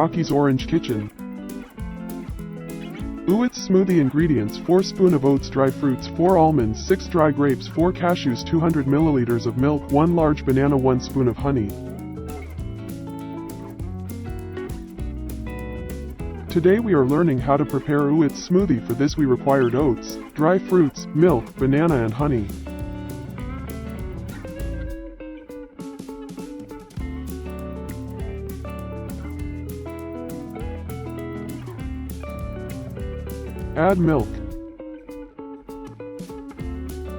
Rocky's Orange Kitchen. Oats Smoothie ingredients: 4 spoon of oats, dry fruits, 4 almonds, 6 dry grapes, 4 cashews, 200 milliliters of milk, 1 large banana, 1 spoon of honey. Today we are learning how to prepare Oats Smoothie. For this we required oats, dry fruits, milk, banana and honey. Add milk.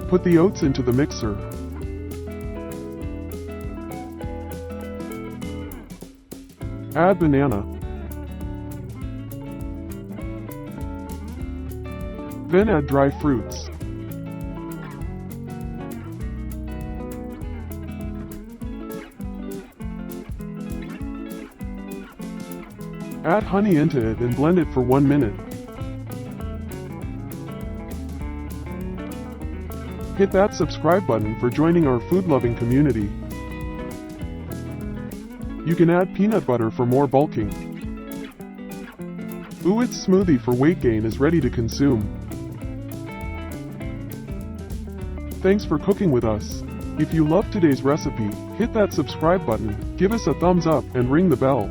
Put the oats into the mixer. Add banana. Then add dry fruits. Add honey into it and blend it for 1 minute. Hit that subscribe button for joining our food-loving community. You can add peanut butter for more bulking. Oats Smoothie for weight gain is ready to consume. Thanks for cooking with us. If you loved today's recipe, hit that subscribe button, give us a thumbs up, and ring the bell.